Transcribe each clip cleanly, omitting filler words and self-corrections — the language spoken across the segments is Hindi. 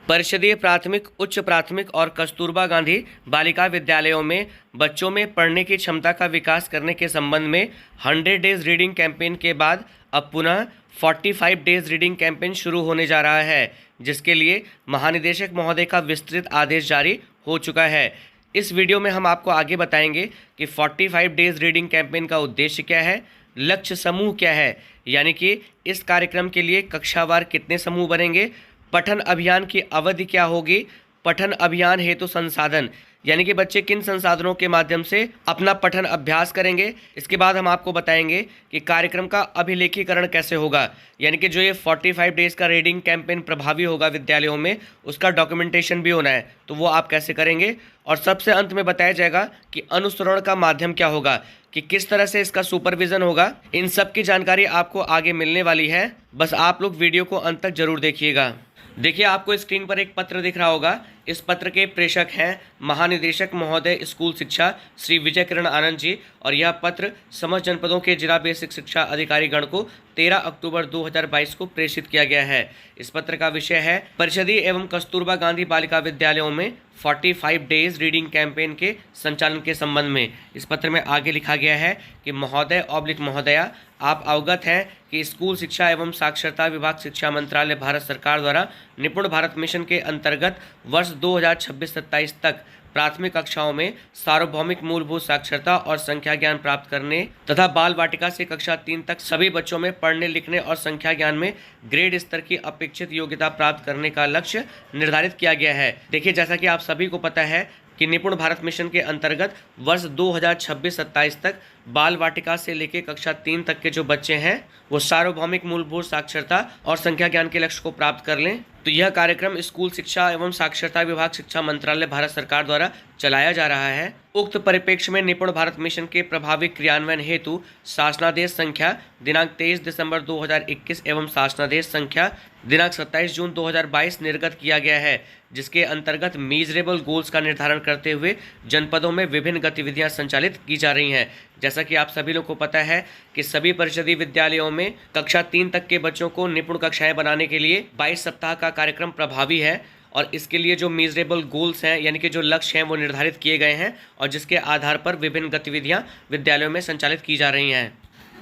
परिषदीय प्राथमिक, उच्च प्राथमिक और कस्तूरबा गांधी बालिका विद्यालयों में बच्चों में पढ़ने की क्षमता का विकास करने के संबंध में 100 डेज रीडिंग कैंपेन के बाद अब पुनः 45 डेज रीडिंग कैंपेन शुरू होने जा रहा है, जिसके लिए महानिदेशक महोदय का विस्तृत आदेश जारी हो चुका है। इस वीडियो में हम आपको आगे बताएंगे कि 45 डेज रीडिंग कैंपेन का उद्देश्य क्या है, लक्ष्य समूह क्या है, यानी कि इस कार्यक्रम के लिए कक्षावार कितने समूह बनेंगे, पठन अभियान की अवधि क्या होगी, पठन अभियान हेतु संसाधन यानी कि बच्चे किन संसाधनों के माध्यम से अपना पठन अभ्यास करेंगे। इसके बाद हम आपको बताएंगे कि कार्यक्रम का अभिलेखीकरण कैसे होगा, यानी कि जो ये 45 डेज का रीडिंग कैंपेन प्रभावी होगा विद्यालयों में, उसका डॉक्यूमेंटेशन भी होना है, तो वो आप कैसे करेंगे। और सबसे अंत में बताया जाएगा कि अनुसरण का माध्यम क्या होगा, कि किस तरह से इसका सुपरविजन होगा। इन सब की जानकारी आपको आगे मिलने वाली है, बस आप लोग वीडियो को अंत तक जरूर देखिएगा। देखिए, आपको स्क्रीन पर एक पत्र दिख रहा होगा। इस पत्र के प्रेषक हैं महानिदेशक महोदय स्कूल शिक्षा श्री विजय किरण आनंद जी, और यह पत्र समस्त जनपदों के जिला बेसिक शिक्षा अधिकारी गण को 13 अक्टूबर 2022 को प्रेषित किया गया है। इस पत्र का विषय है परिषदीय एवं कस्तूरबा गांधी बालिका विद्यालयों में 45 डेज रीडिंग कैंपेन के संचालन के संबंध में। इस पत्र में आगे लिखा गया है कि महोदया, आप अवगत हैं कि स्कूल शिक्षा एवं साक्षरता विभाग शिक्षा मंत्रालय भारत सरकार द्वारा निपुण भारत मिशन के अंतर्गत वर्ष 2026-27 तक प्राथमिक कक्षाओं में सार्वभौमिक मूलभूत साक्षरता और संख्या ज्ञान प्राप्त करने तथा बाल वाटिका से कक्षा 3 तक सभी बच्चों में पढ़ने लिखने और संख्या ज्ञान में ग्रेड स्तर की अपेक्षित योग्यता प्राप्त करने का लक्ष्य निर्धारित किया गया है। देखिए, जैसा कि आप सभी को पता है कि निपुण भारत मिशन के अंतर्गत वर्ष 2026-27 तक बाल वाटिका से लेकर कक्षा 3 तक के जो बच्चे हैं वो सार्वभौमिक मूलभूत साक्षरता और संख्या ज्ञान के लक्ष्य को प्राप्त कर लें। तो यह कार्यक्रम स्कूल शिक्षा एवं साक्षरता विभाग शिक्षा मंत्रालय भारत सरकार द्वारा चलाया जा रहा है। उक्त परिप्रेक्ष्य में निपुण भारत मिशन के प्रभावी क्रियान्वयन हेतु शासनादेश संख्या दिनांक 23 दिसंबर 2021 एवं शासनादेश संख्या दिनांक 27 जून 2022 निर्गत किया गया है, जिसके अंतर्गत मीजरेबल गोल्स का निर्धारण करते हुए जनपदों में विभिन्न गतिविधियां संचालित की जा रही हैं। जैसा कि आप सभी लोग को पता है कि सभी परिषदीय विद्यालयों में कक्षा 3 तक के बच्चों को निपुण कक्षाएं बनाने के लिए 22 सप्ताह का कार्यक्रम प्रभावी है, और इसके लिए जो मीजरेबल गोल्स हैं यानी कि जो लक्ष्य हैं वो निर्धारित किए गए हैं, और जिसके आधार पर विभिन्न गतिविधियां विद्यालयों में संचालित की जा रही हैं।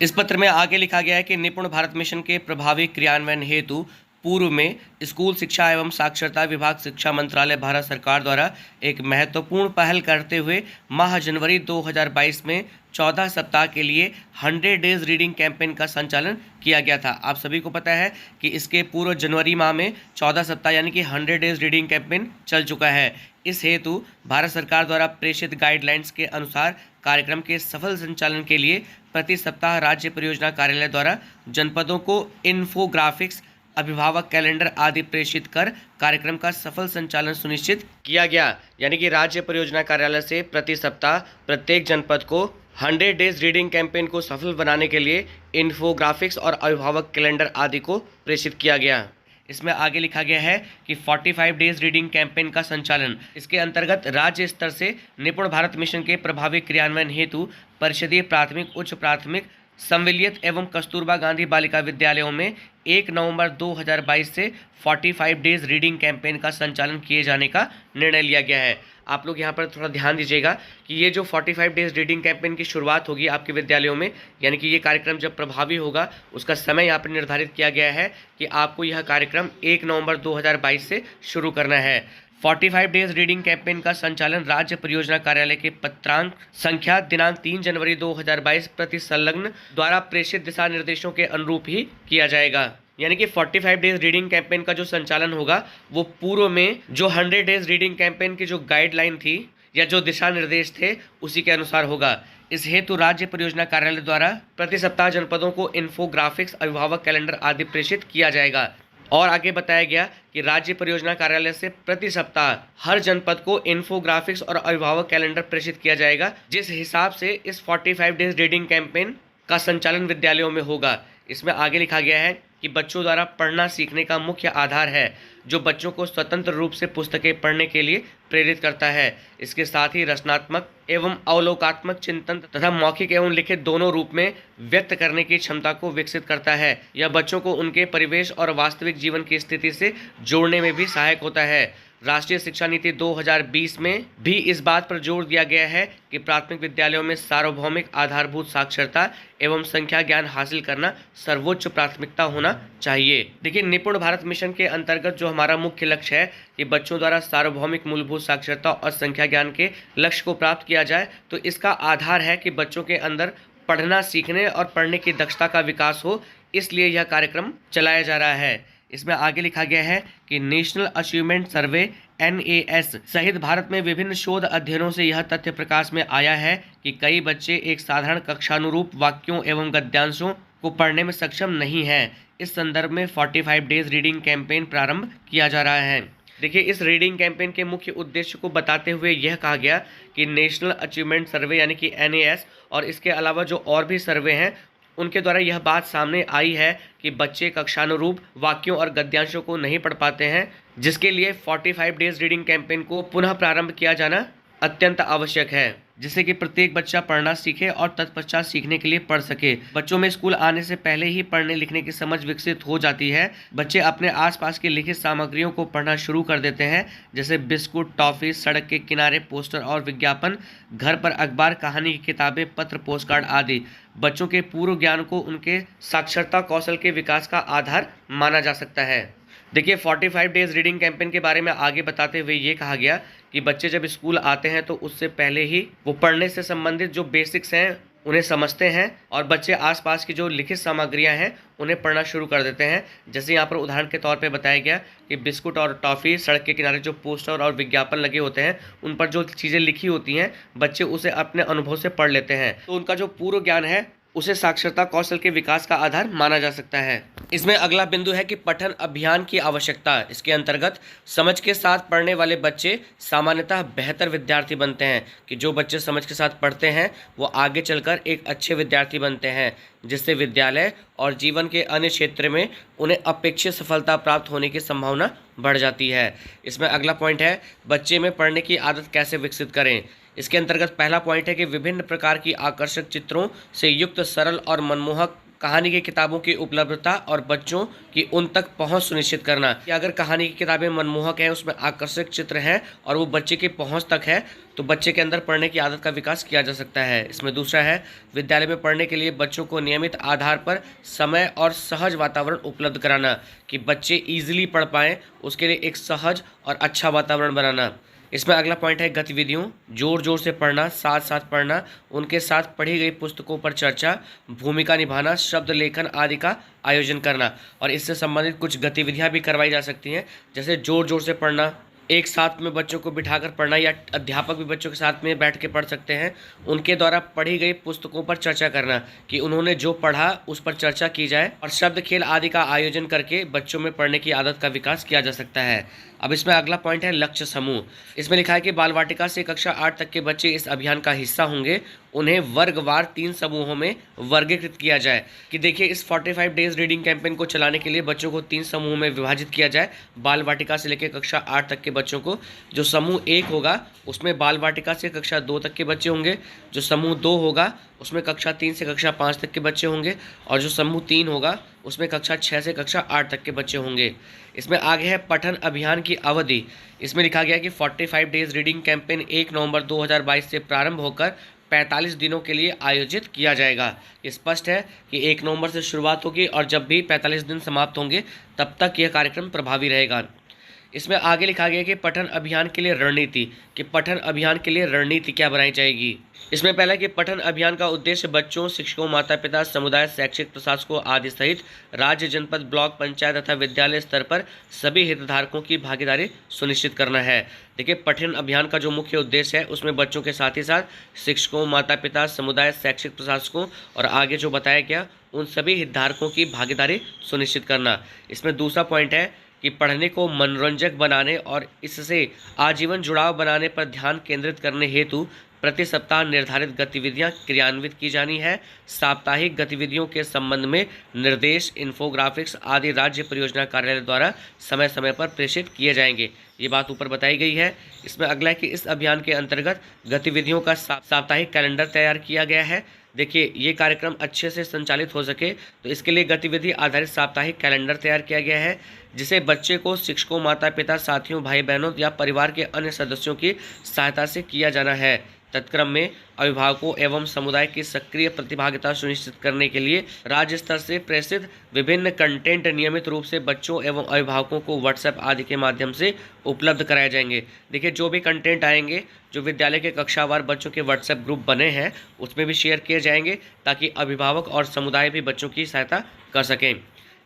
इस पत्र में आगे लिखा गया है कि निपुण भारत मिशन के प्रभावी क्रियान्वयन हेतु पूर्व में स्कूल शिक्षा एवं साक्षरता विभाग शिक्षा मंत्रालय भारत सरकार द्वारा एक महत्वपूर्ण पहल करते हुए माह जनवरी 2022 में 14 सप्ताह के लिए 100 डेज रीडिंग कैंपेन का संचालन किया गया था। आप सभी को पता है कि इसके पूर्व जनवरी माह में 14 सप्ताह यानी कि 100 डेज रीडिंग कैंपेन चल चुका है। इस हेतु भारत सरकार द्वारा प्रेषित गाइडलाइंस के अनुसार कार्यक्रम के सफल संचालन के लिए प्रति सप्ताह राज्य परियोजना कार्यालय द्वारा जनपदों को इन्फोग्राफिक्स, अभिभावक कैलेंडर आदि प्रेषित कर कार्यक्रम का सफल संचालन सुनिश्चित किया गया। यानी कि राज्य परियोजना कार्यालय से प्रति सप्ताह प्रत्येक जनपद को 100 डेज रीडिंग कैंपेन को सफल बनाने के लिए इन्फोग्राफिक्स और अभिभावक कैलेंडर आदि को प्रेषित किया गया। इसमें आगे लिखा गया है कि 45 डेज रीडिंग कैंपेन का संचालन, इसके अंतर्गत राज्य स्तर से निपुण भारत मिशन के प्रभावी क्रियान्वयन हेतु परिषदीय प्राथमिक, उच्च प्राथमिक, संविलियत एवं कस्तूरबा गांधी बालिका विद्यालयों में 1 नवंबर 2022 से 45 डेज रीडिंग कैंपेन का संचालन किए जाने का निर्णय लिया गया है। आप लोग यहाँ पर थोड़ा ध्यान दीजिएगा कि ये जो 45 डेज रीडिंग कैंपेन की शुरुआत होगी आपके विद्यालयों में, यानी कि ये कार्यक्रम जब प्रभावी होगा उसका समय यहाँ पर निर्धारित किया गया है कि आपको यह कार्यक्रम 1 नवंबर 2022 से शुरू करना है। 45 डेज रीडिंग कैंपेन का संचालन राज्य परियोजना कार्यालय के पत्रांक संख्या दिनांक 3 जनवरी 2022 प्रति संलग्न द्वारा प्रेषित दिशा निर्देशों के अनुरूप ही किया जाएगा। यानी कि 45 डेज रीडिंग कैंपेन का जो संचालन होगा वो पूर्व में जो 100 डेज रीडिंग कैंपेन की जो गाइडलाइन थी या जो दिशा निर्देश थे उसी के अनुसार होगा। इस हेतु राज्य परियोजना कार्यालय द्वारा प्रति सप्ताह जनपदों को इन्फोग्राफिक्स, अभिभावक कैलेंडर आदि प्रेषित किया जाएगा। और आगे बताया गया कि राज्य परियोजना कार्यालय से प्रति सप्ताह हर जनपद को इन्फोग्राफिक्स और अभिभावक कैलेंडर प्रेषित किया जाएगा, जिस हिसाब से इस 45 डेज रीडिंग कैंपेन का संचालन विद्यालयों में होगा। इसमें आगे लिखा गया है कि बच्चों द्वारा पढ़ना सीखने का मुख्य आधार है। जो बच्चों को स्वतंत्र रूप से पुस्तकें पढ़ने के लिए प्रेरित करता है। इसके साथ ही रचनात्मक एवं अवलोकात्मक चिंतन तथा मौखिक एवं लिखित दोनों रूप में व्यक्त करने की क्षमता को विकसित करता है। यह बच्चों को उनके परिवेश और वास्तविक जीवन की स्थिति से जोड़ने में भी सहायक होता है। राष्ट्रीय शिक्षा नीति 2020 में भी इस बात पर जोर दिया गया है कि प्राथमिक विद्यालयों में सार्वभौमिक आधारभूत साक्षरता एवं संख्या ज्ञान हासिल करना सर्वोच्च प्राथमिकता होना चाहिए। देखिए, निपुण भारत मिशन के अंतर्गत जो हमारा मुख्य लक्ष्य है कि बच्चों द्वारा सार्वभौमिक मूलभूत साक्षरता और संख्या ज्ञान के लक्ष्य को प्राप्त किया जाए, तो इसका आधार है कि बच्चों के अंदर पढ़ना, सीखने और पढ़ने की दक्षता का विकास हो, इसलिए यह कार्यक्रम चलाया जा रहा है। इसमें आगे लिखा गया है कि नेशनल अचीवमेंट सर्वे NAS सहित भारत में विभिन्न शोध अध्ययनों से यह तथ्य प्रकाश में आया है कि कई बच्चे एक साधारण कक्षानुरूप वाक्यों एवं गद्यांशों को पढ़ने में सक्षम नहीं हैं। इस संदर्भ में 45 डेज रीडिंग कैंपेन प्रारंभ किया जा रहा है। देखिए, इस रीडिंग कैंपेन के मुख्य उद्देश्य को बताते हुए यह कहा गया कि नेशनल अचीवमेंट सर्वे यानी कि NAS और इसके अलावा जो और भी सर्वे हैं उनके द्वारा यह बात सामने आई है कि बच्चे कक्षानुरूप वाक्यों और गद्यांशों को नहीं पढ़ पाते हैं, जिसके लिए 45 डेज रीडिंग कैंपेन को पुनः प्रारंभ किया जाना अत्यंत आवश्यक है, जिससे कि प्रत्येक बच्चा पढ़ना सीखे और तत्पश्चात सीखने के लिए पढ़ सके। बच्चों में स्कूल आने से पहले ही पढ़ने लिखने की समझ विकसित हो जाती है। बच्चे अपने आसपास की लिखित सामग्रियों को पढ़ना शुरू कर देते हैं, जैसे बिस्कुट, टॉफी, सड़क के किनारे पोस्टर और विज्ञापन, घर पर अखबार, कहानी की किताबें, पत्र, पोस्टकार्ड आदि। बच्चों के पूर्व ज्ञान को उनके साक्षरता कौशल के विकास का आधार माना जा सकता है। देखिए, 45 डेज रीडिंग कैंपेन के बारे में आगे बताते हुए ये कहा गया कि बच्चे जब स्कूल आते हैं तो उससे पहले ही वो पढ़ने से संबंधित जो बेसिक्स हैं उन्हें समझते हैं और बच्चे आसपास की जो लिखित सामग्रियां हैं उन्हें पढ़ना शुरू कर देते हैं। जैसे यहाँ पर उदाहरण के तौर पे बताया गया कि बिस्कुट और टॉफ़ी, सड़क के किनारे जो पोस्टर और विज्ञापन लगे होते हैं उन पर जो चीज़ें लिखी होती हैं बच्चे उसे अपने अनुभव से पढ़ लेते हैं, तो उनका जो पूर्व ज्ञान है उसे साक्षरता कौशल के विकास का आधार माना जा सकता है। इसमें अगला बिंदु है कि पठन अभियान की आवश्यकता। इसके अंतर्गत समझ के साथ पढ़ने वाले बच्चे सामान्यतः बेहतर विद्यार्थी बनते हैं। कि जो बच्चे समझ के साथ पढ़ते हैं वो आगे चलकर एक अच्छे विद्यार्थी बनते हैं, जिससे विद्यालय और जीवन के अन्य क्षेत्र में उन्हें अपेक्षित सफलता प्राप्त होने की संभावना बढ़ जाती है। इसमें अगला पॉइंट है बच्चे में पढ़ने की आदत कैसे विकसित करें। इसके अंतर्गत पहला पॉइंट है कि विभिन्न प्रकार की आकर्षक चित्रों से युक्त सरल और मनमोहक कहानी की किताबों की उपलब्धता और बच्चों की उन तक पहुंच सुनिश्चित करना। कि अगर कहानी की किताबें मनमोहक हैं, उसमें आकर्षक चित्र हैं और वो बच्चे की पहुंच तक है, तो बच्चे के अंदर पढ़ने की आदत का विकास किया जा सकता है। इसमें दूसरा है विद्यालय में पढ़ने के लिए बच्चों को नियमित आधार पर समय और सहज वातावरण उपलब्ध कराना। कि बच्चे ईजिली पढ़ पाएँ, उसके लिए एक सहज और अच्छा वातावरण बनाना। इसमें अगला पॉइंट है गतिविधियों, जोर जोर से पढ़ना, साथ साथ पढ़ना, उनके साथ पढ़ी गई पुस्तकों पर चर्चा, भूमिका निभाना, शब्द लेखन आदि का आयोजन करना। और इससे संबंधित कुछ गतिविधियां भी करवाई जा सकती हैं, जैसे जोर जोर से पढ़ना, एक साथ में बच्चों को बिठाकर पढ़ना, या अध्यापक भी बच्चों के साथ में बैठ के पढ़ सकते हैं। उनके द्वारा पढ़ी गई पुस्तकों पर चर्चा करना, कि उन्होंने जो पढ़ा उस पर चर्चा की जाए, और शब्द खेल आदि का आयोजन करके बच्चों में पढ़ने की आदत का विकास किया जा सकता है। अब इसमें अगला पॉइंट है लक्ष्य समूह। इसमें लिखा है कि बाल वाटिका से कक्षा 8 तक के बच्चे इस अभियान का हिस्सा होंगे। उन्हें वर्गवार 3 समूहों में वर्गीकृत किया जाए। कि देखिए, इस 45 डेज रीडिंग कैंपेन को चलाने के लिए बच्चों को 3 समूह में विभाजित किया जाए। बाल वाटिका से लेकर कक्षा 8 तक के बच्चों को, जो समूह 1 होगा उसमें बाल वाटिका से कक्षा 2 तक के बच्चे होंगे, जो समूह 2 होगा उसमें कक्षा 3 से कक्षा 5 तक के बच्चे होंगे, और जो समूह 3 होगा उसमें कक्षा 6 से कक्षा 8 तक के बच्चे होंगे। इसमें आगे है पठन अभियान की अवधि। इसमें लिखा गया कि 45 डेज रीडिंग कैंपेन 1 नवंबर 2022 से प्रारंभ होकर 45 दिनों के लिए आयोजित किया जाएगा। स्पष्ट है कि 1 नवंबर से शुरुआत होगी और जब भी 45 दिन समाप्त होंगे तब तक यह कार्यक्रम प्रभावी रहेगा। इसमें आगे लिखा गया कि पठन अभियान के लिए रणनीति। कि पठन अभियान के लिए रणनीति क्या बनाई जाएगी। इसमें पहला कि पठन अभियान का उद्देश्य बच्चों, शिक्षकों, माता पिता, समुदाय, शैक्षिक प्रशासकों आदि सहित राज्य, जनपद, ब्लॉक, पंचायत तथा विद्यालय स्तर पर सभी हितधारकों की भागीदारी सुनिश्चित करना है। देखिए, पठन अभियान का जो मुख्य उद्देश्य है उसमें बच्चों के साथ ही साथ शिक्षकों, माता पिता, समुदाय, शैक्षिक प्रशासकों और आगे जो बताया गया उन सभी हितधारकों की भागीदारी सुनिश्चित करना। इसमें दूसरा पॉइंट है कि पढ़ने को मनोरंजक बनाने और इससे आजीवन जुड़ाव बनाने पर ध्यान केंद्रित करने हेतु प्रति सप्ताह निर्धारित गतिविधियां क्रियान्वित की जानी है। साप्ताहिक गतिविधियों के संबंध में निर्देश, इन्फोग्राफिक्स आदि राज्य परियोजना कार्यालय द्वारा समय समय पर प्रेषित किए जाएंगे। ये बात ऊपर बताई गई है। इसमें अगला है कि इस अभियान के अंतर्गत गतिविधियों का साप्ताहिक कैलेंडर तैयार किया गया है। देखिए, ये कार्यक्रम अच्छे से संचालित हो सके तो इसके लिए गतिविधि आधारित साप्ताहिक कैलेंडर तैयार किया गया है, जिसे बच्चे को शिक्षकों, माता पिता, साथियों, भाई बहनों या परिवार के अन्य सदस्यों की सहायता से किया जाना है। तत्क्रम में अभिभावकों एवं समुदाय की सक्रिय प्रतिभागिता सुनिश्चित करने के लिए राज्य स्तर से प्रेषित विभिन्न कंटेंट नियमित रूप से बच्चों एवं अभिभावकों को व्हाट्सएप आदि के माध्यम से उपलब्ध कराए जाएंगे। देखिए, जो भी कंटेंट आएंगे, जो विद्यालय के कक्षावार बच्चों के व्हाट्सएप ग्रुप बने हैं, उसमें भी शेयर किए जाएंगे ताकि अभिभावक और समुदाय भी बच्चों की सहायता कर सकें।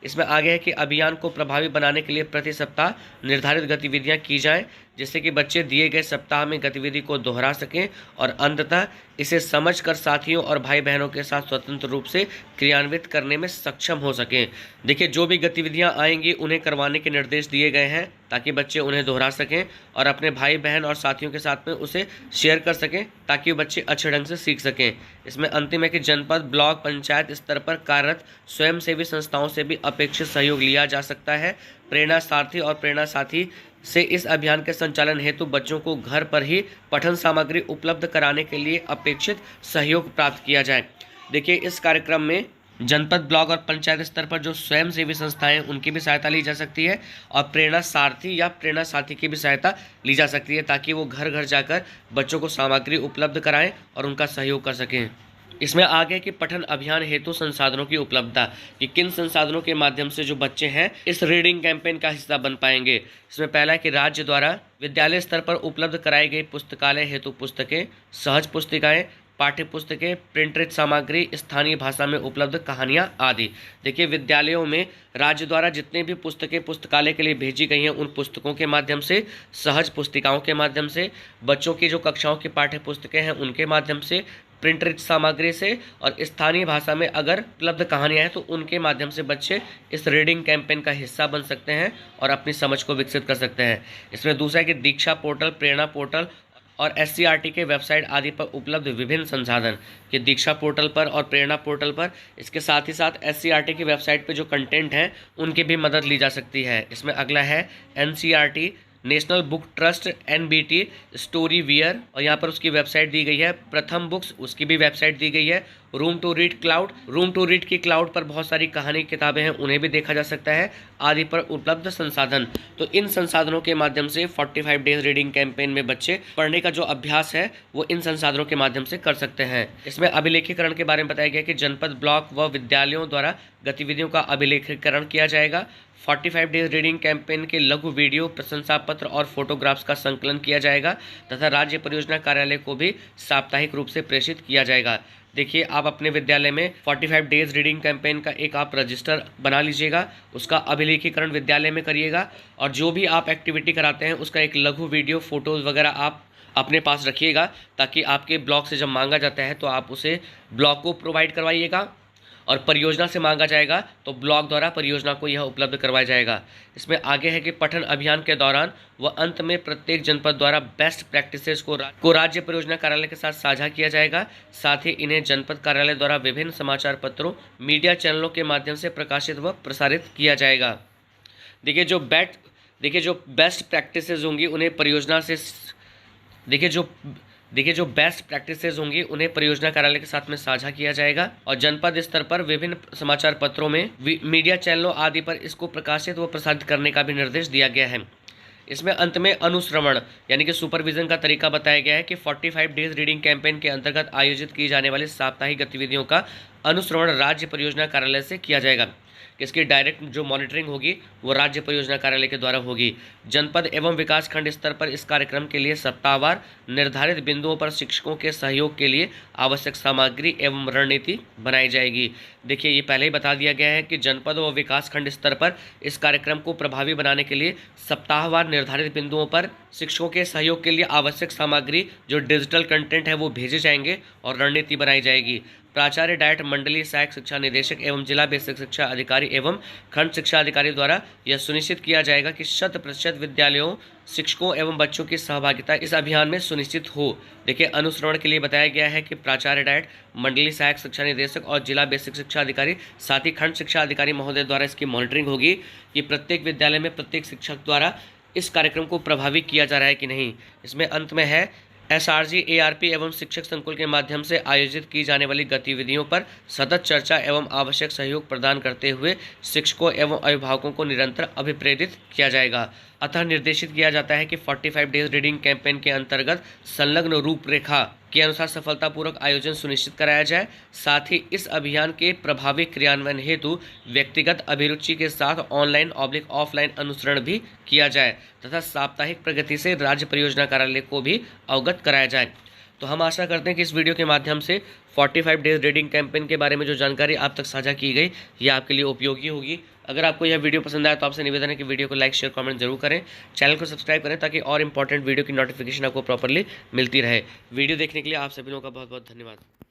इसमें आगे है कि अभियान को प्रभावी बनाने के लिए प्रति सप्ताह निर्धारित गतिविधियां की जाएं, जिससे कि बच्चे दिए गए सप्ताह में गतिविधि को दोहरा सकें और अंततः इसे समझकर साथियों और भाई बहनों के साथ स्वतंत्र रूप से क्रियान्वित करने में सक्षम हो सकें। देखिए, जो भी गतिविधियां आएंगी उन्हें करवाने के निर्देश दिए गए हैं ताकि बच्चे उन्हें दोहरा सकें और अपने भाई बहन और साथियों के साथ में उसे शेयर कर सकें ताकि बच्चे अच्छे ढंग से सीख सकें। इसमें अंतिम है कि जनपद, ब्लॉक, पंचायत स्तर पर कार्यरत स्वयंसेवी संस्थाओं से भी अपेक्षित सहयोग लिया जा सकता है। प्रेरणा सारथी और प्रेरणा साथी से इस अभियान के संचालन हेतु बच्चों को घर पर ही पठन सामग्री उपलब्ध कराने के लिए अपेक्षित सहयोग प्राप्त किया जाए। देखिए, इस कार्यक्रम में जनपद, ब्लॉक और पंचायत स्तर पर जो स्वयंसेवी संस्थाएं हैं उनकी भी सहायता ली जा सकती है और प्रेरणा सारथी या प्रेरणा साथी की भी सहायता ली जा सकती है ताकि वो घर घर जाकर बच्चों को सामग्री उपलब्ध कराएं और उनका सहयोग कर सकें। इसमें आगे कि पठन अभियान हेतु संसाधनों की उपलब्धता, कि किन संसाधनों के माध्यम से जो बच्चे हैं इस रीडिंग कैंपेन का हिस्सा बन पाएंगे। इसमें पहला है कि राज्य द्वारा विद्यालय स्तर पर उपलब्ध कराई गई पुस्तकालय हेतु पुस्तकें, सहज पुस्तिकाएं, पाठ्य पुस्तकें, प्रिंटेड सामग्री, स्थानीय भाषा में उपलब्ध कहानियां आदि। देखिए, विद्यालयों में राज्य द्वारा जितने भी पुस्तकें पुस्तकालय के लिए भेजी गई हैं उन पुस्तकों के माध्यम से, सहज पुस्तिकाओं के माध्यम से, बच्चों की जो कक्षाओं की पाठ्य पुस्तकें हैं उनके माध्यम से, प्रिंटेड सामग्री से और स्थानीय भाषा में अगर उपलब्ध कहानियाँ हैं तो उनके माध्यम से बच्चे इस रीडिंग कैंपेन का हिस्सा बन सकते हैं और अपनी समझ को विकसित कर सकते हैं। इसमें दूसरा है कि दीक्षा पोर्टल, प्रेरणा पोर्टल और SCERT के वेबसाइट आदि पर उपलब्ध विभिन्न संसाधन, कि दीक्षा पोर्टल पर और प्रेरणा पोर्टल पर, इसके साथ ही साथ SCERT की वेबसाइट पर जो कंटेंट हैं उनकी भी मदद ली जा सकती है। इसमें अगला है NCERT, national book trust, NBT, story wear, और यहाँ पर उसकी वेबसाइट दी गई है। प्रथम बुक्स, उसकी भी वेबसाइट दी गई है। Room to Read cloud, Room to Read की क्लाउड पर बहुत सारी कहानी किताबें हैं, उन्हें भी देखा जा सकता है, आदि पर उपलब्ध संसाधन। तो इन संसाधनों के माध्यम से 45 डेज रीडिंग कैंपेन में बच्चे पढ़ने का जो अभ्यास है वो इन संसाधनों के माध्यम से कर सकते हैं। इसमें अभिलेखीकरण के बारे में बताया गया कि जनपद, ब्लॉक व विद्यालयों द्वारा गतिविधियों का अभिलेखीकरण किया जाएगा। 45 डेज रीडिंग कैंपेन के लघु वीडियो, प्रशंसा पत्र और फोटोग्राफ्स का संकलन किया जाएगा तथा राज्य परियोजना कार्यालय को भी साप्ताहिक रूप से प्रेषित किया जाएगा। देखिए, आप अपने विद्यालय में 45 डेज रीडिंग कैंपेन का एक आप रजिस्टर बना लीजिएगा, उसका अभिलेखीकरण विद्यालय में करिएगा और जो भी आप एक्टिविटी कराते हैं उसका एक लघु वीडियो, फोटोज़ वगैरह आप अपने पास रखिएगा ताकि आपके ब्लॉक से जब मांगा जाता है तो आप उसे ब्लॉक को प्रोवाइड करवाइएगा और परियोजना से मांगा जाएगा तो ब्लॉक द्वारा परियोजना को यह उपलब्ध करवाया जाएगा। इसमें आगे है कि पठन अभियान के दौरान व अंत में प्रत्येक जनपद द्वारा बेस्ट प्रैक्टिसेस को राज्य परियोजना कार्यालय के साथ साझा किया जाएगा। साथ ही इन्हें जनपद कार्यालय द्वारा विभिन्न समाचार पत्रों, मीडिया चैनलों के माध्यम से प्रकाशित व प्रसारित किया जाएगा। देखिए, जो बेस्ट प्रैक्टिसेस होंगी उन्हें परियोजना से जो बेस्ट प्रैक्टिसेस होंगी उन्हें परियोजना कार्यालय के साथ में साझा किया जाएगा और जनपद स्तर पर विभिन्न समाचार पत्रों में, मीडिया चैनलों आदि पर इसको प्रकाशित व प्रसारित करने का भी निर्देश दिया गया है। इसमें अंत में अनुश्रवण यानी कि सुपरविजन का तरीका बताया गया है कि 45 डेज रीडिंग कैंपेन के अंतर्गत आयोजित की जाने वाली साप्ताहिक गतिविधियों का अनुश्रवण राज्य परियोजना कार्यालय से किया जाएगा। इसकी डायरेक्ट जो मॉनिटरिंग होगी वो राज्य परियोजना कार्यालय के द्वारा होगी। जनपद एवं विकास खंड स्तर पर इस कार्यक्रम के लिए सप्ताहवार निर्धारित बिंदुओं पर शिक्षकों के सहयोग के लिए आवश्यक सामग्री एवं रणनीति बनाई जाएगी। देखिए, ये पहले ही बता दिया गया है कि जनपद व विकास खंड स्तर पर इस कार्यक्रम को प्रभावी बनाने के लिए सप्ताहवार निर्धारित बिंदुओं पर शिक्षकों के सहयोग के लिए आवश्यक सामग्री, जो डिजिटल कंटेंट है वो भेजे जाएंगे और रणनीति बनाई जाएगी। प्राचार्य डाइट मंडलीय सहायक शिक्षा निदेशक एवं जिला बेसिक शिक्षा अधिकारी एवं खंड शिक्षा अधिकारी द्वारा यह सुनिश्चित किया जाएगा कि 100% विद्यालयों, शिक्षकों एवं बच्चों की सहभागिता इस अभियान में सुनिश्चित हो। देखिए, अनुश्रवण के लिए बताया गया है कि प्राचार्य डाइट मंडलीय सहायक शिक्षा निदेशक और जिला बेसिक शिक्षा अधिकारी साथ ही खंड शिक्षा अधिकारी महोदय द्वारा इसकी मॉनिटरिंग होगी कि प्रत्येक विद्यालय में प्रत्येक शिक्षक द्वारा इस कार्यक्रम को प्रभावी किया जा रहा है कि नहीं। इसमें अंत में है एसआरजी, एआरपी एवं शिक्षक संकुल के माध्यम से आयोजित की जाने वाली गतिविधियों पर सतत चर्चा एवं आवश्यक सहयोग प्रदान करते हुए शिक्षकों एवं अभिभावकों को निरंतर अभिप्रेरित किया जाएगा। अतः निर्देशित किया जाता है कि 45 डेज रीडिंग कैंपेन के अंतर्गत संलग्न रूपरेखा के अनुसार सफलतापूर्वक आयोजन सुनिश्चित कराया जाए। साथ ही इस अभियान के प्रभावी क्रियान्वयन हेतु व्यक्तिगत अभिरुचि के साथ ऑनलाइन/ऑफलाइन अनुसरण भी किया जाए तथा साप्ताहिक प्रगति से राज्य परियोजना कार्यालय को भी अवगत कराया जाए। तो हम आशा करते हैं कि इस वीडियो के माध्यम से 45 डेज रीडिंग कैंपेन के बारे में जो जानकारी आप तक साझा की गई ये आपके लिए उपयोगी होगी। अगर आपको यह वीडियो पसंद आया तो आपसे निवेदन है कि वीडियो को लाइक, शेयर, कमेंट जरूर करें। चैनल को सब्सक्राइब करें ताकि और इंपॉर्टेंट वीडियो की नोटिफिकेशन आपको प्रॉपरली मिलती रहे। वीडियो देखने के लिए आप सभी लोगों का बहुत बहुत धन्यवाद।